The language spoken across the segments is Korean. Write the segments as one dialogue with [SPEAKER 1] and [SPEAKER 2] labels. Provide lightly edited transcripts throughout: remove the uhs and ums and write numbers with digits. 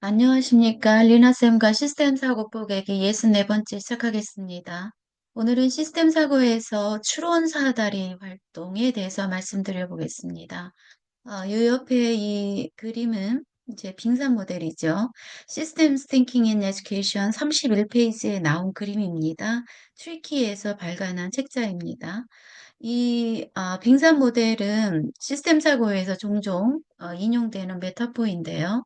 [SPEAKER 1] 안녕하십니까. 리나쌤과 시스템 사고 보객기 64번째 시작하겠습니다. 오늘은 시스템 사고에서 추론 사다리 활동에 대해서 말씀드려 보겠습니다. 요 옆에 이 그림은 이제 빙산 모델이죠. Systems Thinking in Education 31페이지에 나온 그림입니다. 트리키에서 발간한 책자입니다. 이 빙산 모델은 시스템 사고에서 종종 인용되는 메타포인데요.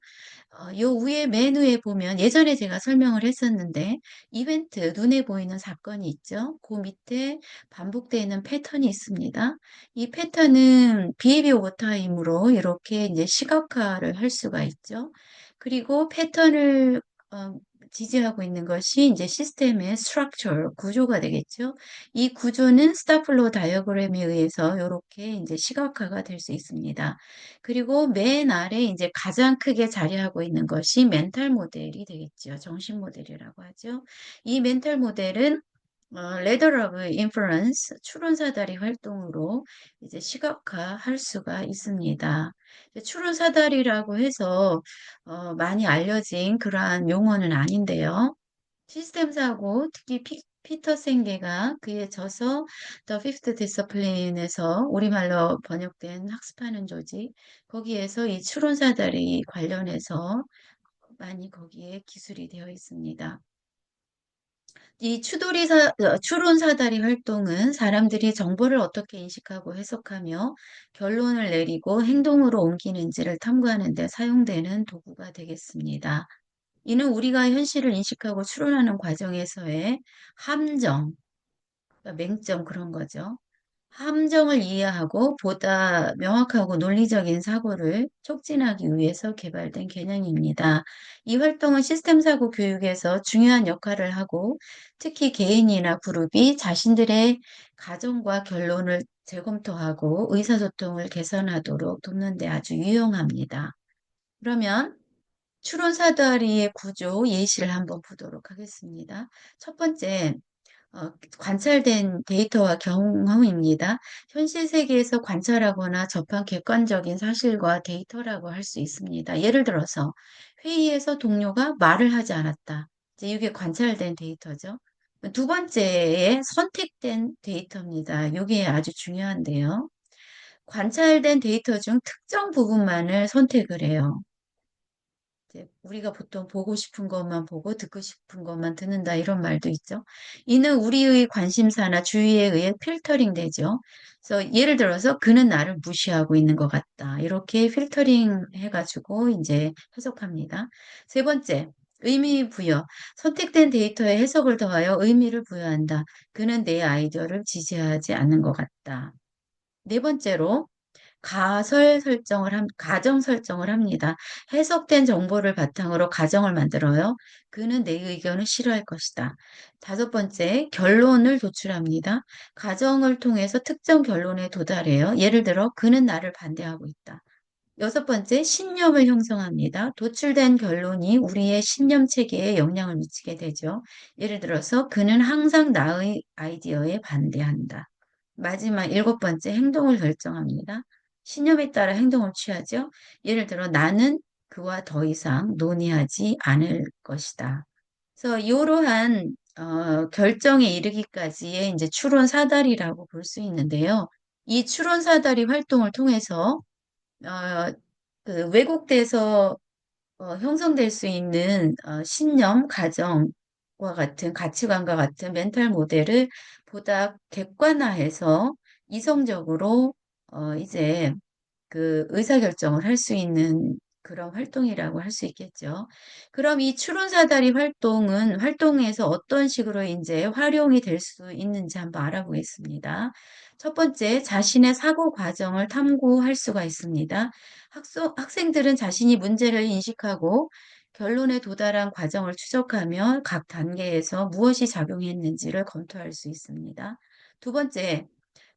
[SPEAKER 1] 요 위에 맨 위에 보면 예전에 제가 설명을 했었는데 이벤트 눈에 보이는 사건이 있죠. 그 밑에 반복되는 패턴이 있습니다. 이 패턴은 비헤비어 오버 타임으로 이렇게 이제 시각화를 할 수가 있죠. 그리고 패턴을 어, 지지하고 있는 것이 이제 시스템의 structure, 구조가 되겠죠. 이 구조는 스타플로 다이어그램에 의해서 이렇게 이제 시각화가 될 수 있습니다. 그리고 맨 아래 이제 가장 크게 자리하고 있는 것이 멘탈 모델이 되겠죠. 정신 모델이라고 하죠. 이 멘탈 모델은 레더 오브 인퍼런스 추론 사다리 활동으로 이제 시각화할 수가 있습니다. 추론 사다리라고 해서 많이 알려진 그러한 용어는 아닌데요. 시스템 사고, 특히 피터 생계가 그에 져서 The Fifth Discipline에서 우리말로 번역된 학습하는 조직, 거기에서 이 추론 사다리 관련해서 많이 거기에 기술이 되어 있습니다. 이 추론 사다리 활동은 사람들이 정보를 어떻게 인식하고 해석하며 결론을 내리고 행동으로 옮기는지를 탐구하는 데 사용되는 도구가 되겠습니다. 이는 우리가 현실을 인식하고 추론하는 과정에서의 함정, 그러니까 맹점 그런 거죠. 함정을 이해하고 보다 명확하고 논리적인 사고를 촉진하기 위해서 개발된 개념입니다. 이 활동은 시스템 사고 교육에서 중요한 역할을 하고 특히 개인이나 그룹이 자신들의 가정과 결론을 재검토하고 의사소통을 개선하도록 돕는 데 아주 유용합니다. 그러면 추론 사다리의 구조 예시를 한번 보도록 하겠습니다. 첫 번째, 관찰된 데이터와 경험입니다. 현실 세계에서 관찰하거나 접한 객관적인 사실과 데이터라고 할 수 있습니다. 예를 들어서 회의에서 동료가 말을 하지 않았다. 이제 이게 관찰된 데이터죠. 두 번째에 선택된 데이터입니다. 이게 아주 중요한데요. 관찰된 데이터 중 특정 부분만을 선택을 해요. 이제 우리가 보통 보고 싶은 것만 보고 듣고 싶은 것만 듣는다 이런 말도 있죠. 이는 우리의 관심사나 주의에 의해 필터링 되죠. 그래서 예를 들어서 그는 나를 무시하고 있는 것 같다. 이렇게 필터링 해가지고 이제 해석합니다. 세 번째, 의미 부여. 선택된 데이터에 해석을 더하여 의미를 부여한다. 그는 내 아이디어를 지지하지 않는 것 같다. 네 번째로, 가정 설정을 합니다. 해석된 정보를 바탕으로 가정을 만들어요. 그는 내 의견을 싫어할 것이다. 다섯 번째, 결론을 도출합니다. 가정을 통해서 특정 결론에 도달해요. 예를 들어, 그는 나를 반대하고 있다. 여섯 번째, 신념을 형성합니다. 도출된 결론이 우리의 신념 체계에 영향을 미치게 되죠. 예를 들어서, 그는 항상 나의 아이디어에 반대한다. 마지막 일곱 번째, 행동을 결정합니다. 신념에 따라 행동을 취하죠. 예를 들어, 나는 그와 더 이상 논의하지 않을 것이다. 그래서 이러한 결정에 이르기까지의 이제 추론 사다리라고 볼 수 있는데요. 이 추론 사다리 활동을 통해서 어, 그 왜곡돼서 형성될 수 있는 신념, 가정과 같은 가치관과 같은 멘탈 모델을 보다 객관화해서 이성적으로 이제 그 의사결정을 할 수 있는 그런 활동이라고 할 수 있겠죠. 그럼 이 추론사다리 활동에서 어떤 식으로 이제 활용이 될 수 있는지 한번 알아보겠습니다. 첫 번째, 자신의 사고 과정을 탐구할 수가 있습니다. 학생들은 자신이 문제를 인식하고 결론에 도달한 과정을 추적하며 각 단계에서 무엇이 작용했는지를 검토할 수 있습니다. 두 번째,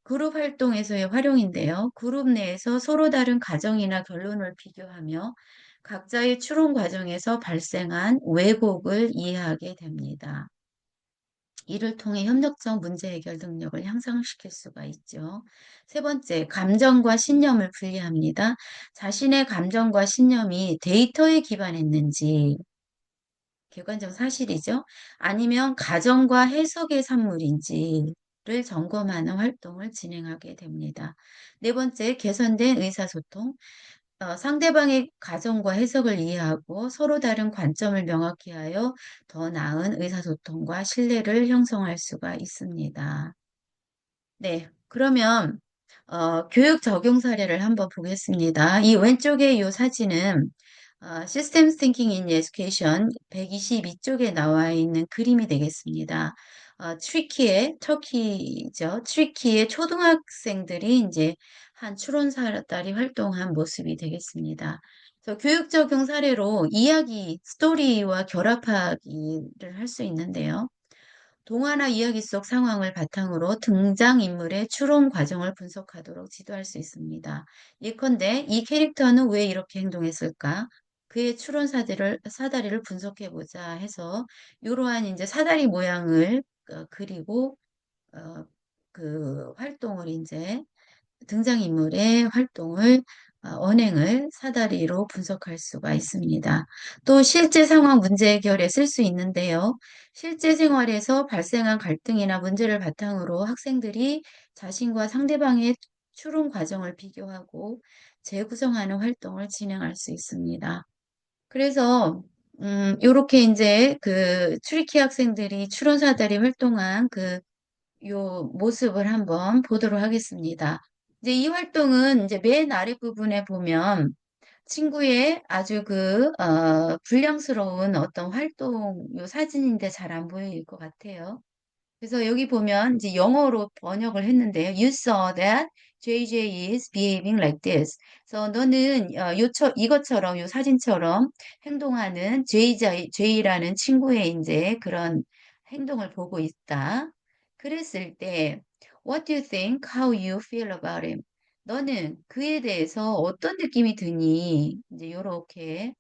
[SPEAKER 1] 그룹 활동에서의 활용인데요. 그룹 내에서 서로 다른 가정이나 결론을 비교하며 각자의 추론 과정에서 발생한 왜곡을 이해하게 됩니다. 이를 통해 협력적 문제 해결 능력을 향상시킬 수가 있죠. 세 번째, 감정과 신념을 분리합니다. 자신의 감정과 신념이 데이터에 기반했는지, 객관적 사실이죠. 아니면 가정과 해석의 산물인지를 점검하는 활동을 진행하게 됩니다. 네 번째, 개선된 의사소통. 상대방의 가정과 해석을 이해하고 서로 다른 관점을 명확히 하여 더 나은 의사소통과 신뢰를 형성할 수가 있습니다. 네, 그러면 교육 적용 사례를 한번 보겠습니다. 이 왼쪽에 이 사진은 Systems Thinking in Education 122쪽에 나와 있는 그림이 되겠습니다. 터키죠. 트리키의 초등학생들이 이제 한 추론사다리 활동한 모습이 되겠습니다. 그래서 교육 적용 사례로 이야기, 스토리와 결합하기를 할 수 있는데요. 동화나 이야기 속 상황을 바탕으로 등장인물의 추론 과정을 분석하도록 지도할 수 있습니다. 예컨대 이 캐릭터는 왜 이렇게 행동했을까? 그의 사다리를 분석해보자 해서 이러한 이제 사다리 모양을 그리고 어, 그 활동을 이제 등장인물의 활동을 언행을 사다리로 분석할 수가 있습니다. 또 실제 상황 문제 해결에 쓸 수 있는데요. 실제 생활에서 발생한 갈등이나 문제를 바탕으로 학생들이 자신과 상대방의 추론 과정을 비교하고 재구성하는 활동을 진행할 수 있습니다. 그래서 요렇게 이제 그 트리키 학생들이 추론 사다리 활동한 요 모습을 한번 보도록 하겠습니다. 이제 이 활동은 이제 맨 아랫부분에 보면 친구의 아주 불량스러운 어떤 활동, 요 사진인데 잘 안 보일 것 같아요. 그래서 여기 보면 이제 영어로 번역을 했는데요. You saw that JJ is behaving like this. 그래서 너는 이것처럼 요 사진처럼 행동하는 J라는 친구의 이제 그런 행동을 보고 있다. 그랬을 때 What do you think? How you feel about him? 너는 그에 대해서 어떤 느낌이 드니? 이제 요렇게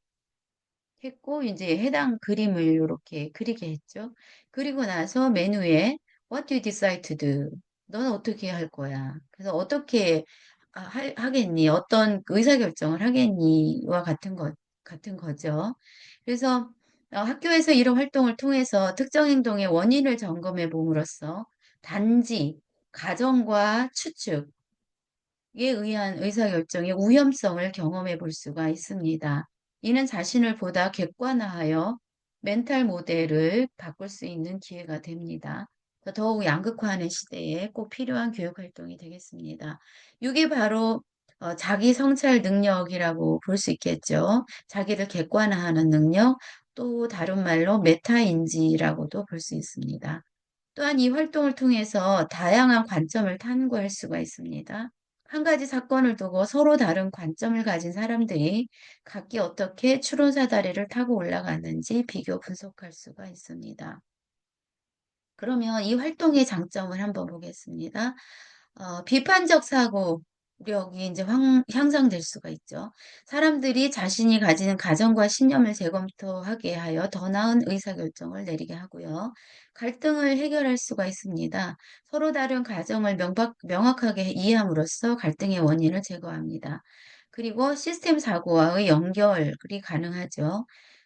[SPEAKER 1] 했고 이제 해당 그림을 이렇게 그리게 했죠. 그리고 나서 메뉴에 What do you decide to do? 너는 어떻게 할 거야? 그래서 어떻게 하겠니? 어떤 의사결정을 하겠니?와 같은 거죠. 그래서 학교에서 이런 활동을 통해서 특정 행동의 원인을 점검해 봄으로써 단지, 가정과 추측, 에 의한 의사결정의 위험성을 경험해 볼 수가 있습니다. 이는 자신을 보다 객관화하여 멘탈 모델을 바꿀 수 있는 기회가 됩니다. 더욱 양극화하는 시대에 꼭 필요한 교육 활동이 되겠습니다. 이게 바로 자기 성찰 능력이라고 볼 수 있겠죠. 자기를 객관화하는 능력, 또 다른 말로 메타인지라고도 볼 수 있습니다. 또한 이 활동을 통해서 다양한 관점을 탐구할 수가 있습니다. 한 가지 사건을 두고 서로 다른 관점을 가진 사람들이 각기 어떻게 추론사 다리를 타고 올라가는지 비교 분석할 수가 있습니다. 그러면 이 활동의 장점을 한번 보겠습니다. 비판적 사고력이 이제 향상될 수가 있죠. 사람들이 자신이 가지는 가정과 신념을 재검토하게 하여 더 나은 의사결정을 내리게 하고요. 갈등을 해결할 수가 있습니다. 서로 다른 가정을 명확하게 이해함으로써 갈등의 원인을 제거합니다. 그리고 시스템 사고와의 연결이 가능하죠.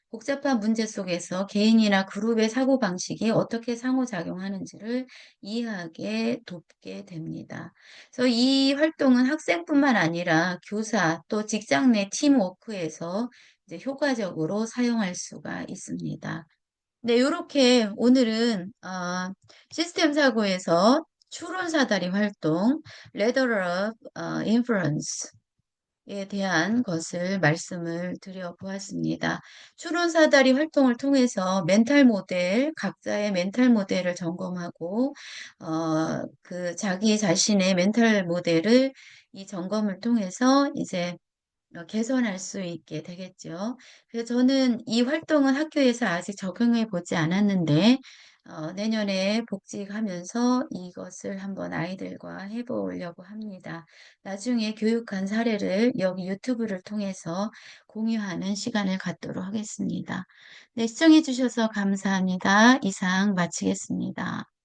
[SPEAKER 1] 복잡한 문제 속에서 개인이나 그룹의 사고방식이 어떻게 상호작용하는지를 이해하게 돕게 됩니다. 그래서 이 활동은 학생뿐만 아니라 교사 또 직장 내 팀워크에서 이제 효과적으로 사용할 수가 있습니다. 네, 이렇게 오늘은 시스템 사고에서 추론 사다리 활동, Ladder of Inference 에 대한 것을 말씀을 드려보았습니다. 추론 사다리 활동을 통해서 각자의 멘탈 모델을 점검하고, 자기 자신의 멘탈 모델을 이 점검을 통해서 이제 개선할 수 있게 되겠죠. 그래서 저는 이 활동은 학교에서 아직 적용해 보지 않았는데, 내년에 복직하면서 이것을 한번 아이들과 해 보려고 합니다. 나중에 교육한 사례를 여기 유튜브를 통해서 공유하는 시간을 갖도록 하겠습니다. 네, 시청해 주셔서 감사합니다. 이상 마치겠습니다.